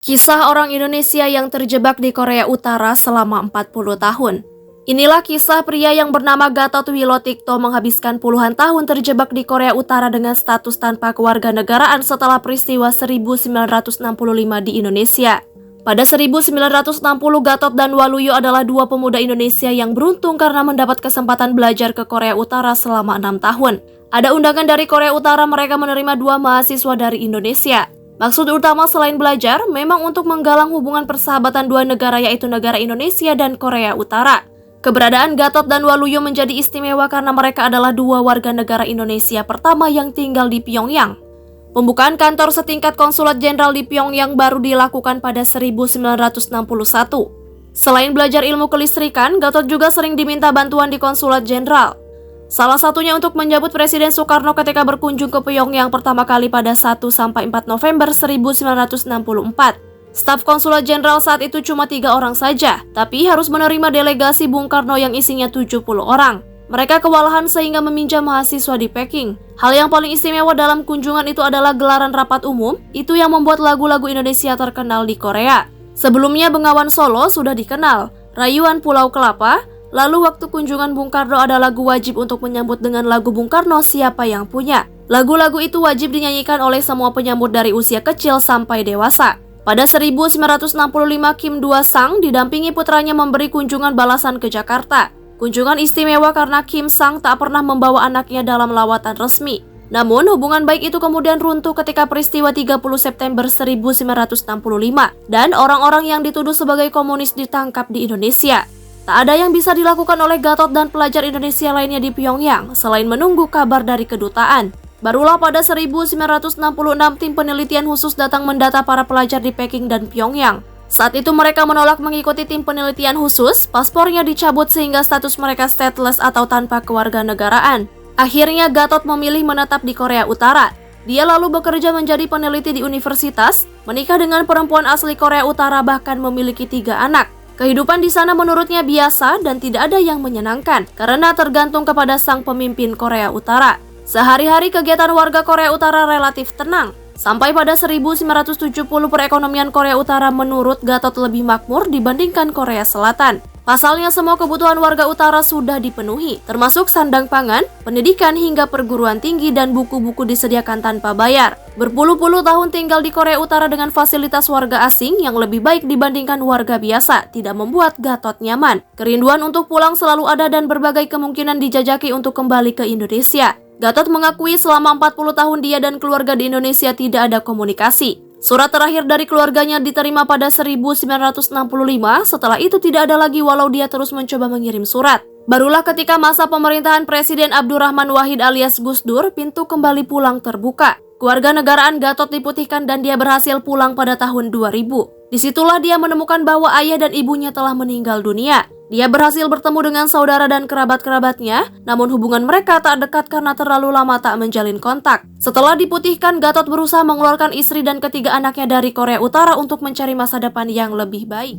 Kisah orang Indonesia yang terjebak di Korea Utara selama 40 tahun. Inilah kisah pria yang bernama Gatot Wilotikto menghabiskan puluhan tahun terjebak di Korea Utara dengan status tanpa kewarganegaraan setelah peristiwa 1965 di Indonesia. Pada 1960, Gatot dan Waluyo adalah dua pemuda Indonesia yang beruntung karena mendapat kesempatan belajar ke Korea Utara selama 6 tahun. Ada undangan dari Korea Utara, mereka menerima dua mahasiswa dari Indonesia. Maksud utama selain belajar, memang untuk menggalang hubungan persahabatan dua negara, yaitu negara Indonesia dan Korea Utara. Keberadaan Gatot dan Waluyo menjadi istimewa karena mereka adalah dua warga negara Indonesia pertama yang tinggal di Pyongyang. Pembukaan kantor setingkat konsulat jenderal di Pyongyang baru dilakukan pada 1961. Selain belajar ilmu kelistrikan, Gatot juga sering diminta bantuan di konsulat jenderal. Salah satunya untuk menyambut Presiden Soekarno ketika berkunjung ke Pyongyang pertama kali pada 1-4 November 1964. Staf konsulat jenderal saat itu cuma 3 orang saja, tapi harus menerima delegasi Bung Karno yang isinya 70 orang. Mereka kewalahan sehingga meminjam mahasiswa di Peking. Hal yang paling istimewa dalam kunjungan itu adalah gelaran rapat umum, itu yang membuat lagu-lagu Indonesia terkenal di Korea. Sebelumnya Bengawan Solo sudah dikenal, Rayuan Pulau Kelapa. Lalu waktu kunjungan Bung Karno ada lagu wajib untuk menyambut dengan lagu Bung Karno Siapa Yang Punya. Lagu-lagu itu wajib dinyanyikan oleh semua penyambut dari usia kecil sampai dewasa. Pada 1965 Kim Do-sang didampingi putranya memberi kunjungan balasan ke Jakarta. Kunjungan istimewa karena Kim Sang tak pernah membawa anaknya dalam lawatan resmi. Namun hubungan baik itu kemudian runtuh ketika peristiwa 30 September 1965 dan orang-orang yang dituduh sebagai komunis ditangkap di Indonesia. Tak ada yang bisa dilakukan oleh Gatot dan pelajar Indonesia lainnya di Pyongyang selain menunggu kabar dari kedutaan. Barulah pada 1966 tim penelitian khusus datang mendata para pelajar di Peking dan Pyongyang. Saat itu mereka menolak mengikuti tim penelitian khusus, paspornya dicabut sehingga status mereka stateless atau tanpa kewarganegaraan. Akhirnya Gatot memilih menetap di Korea Utara. Dia lalu bekerja menjadi peneliti di universitas, menikah dengan perempuan asli Korea Utara, bahkan memiliki 3 anak. Kehidupan di sana menurutnya biasa dan tidak ada yang menyenangkan karena tergantung kepada sang pemimpin Korea Utara. Sehari-hari kegiatan warga Korea Utara relatif tenang. Sampai pada 1970 perekonomian Korea Utara menurut Gatot lebih makmur dibandingkan Korea Selatan. Pasalnya semua kebutuhan warga utara sudah dipenuhi, termasuk sandang pangan, pendidikan hingga perguruan tinggi dan buku-buku disediakan tanpa bayar. Berpuluh-puluh tahun tinggal di Korea Utara dengan fasilitas warga asing yang lebih baik dibandingkan warga biasa tidak membuat Gatot nyaman. Kerinduan untuk pulang selalu ada dan berbagai kemungkinan dijajaki untuk kembali ke Indonesia. Gatot mengakui selama 40 tahun dia dan keluarga di Indonesia tidak ada komunikasi. Surat terakhir dari keluarganya diterima pada 1965, setelah itu tidak ada lagi walau dia terus mencoba mengirim surat. Barulah ketika masa pemerintahan Presiden Abdurrahman Wahid alias Gus Dur, pintu kembali pulang terbuka. Kewarganegaraan Gatot diputihkan dan dia berhasil pulang pada tahun 2000. Disitulah dia menemukan bahwa ayah dan ibunya telah meninggal dunia. Dia berhasil bertemu dengan saudara dan kerabat-kerabatnya, namun hubungan mereka tak dekat karena terlalu lama tak menjalin kontak. Setelah diputihkan, Gatot berusaha mengeluarkan istri dan ketiga anaknya dari Korea Utara untuk mencari masa depan yang lebih baik.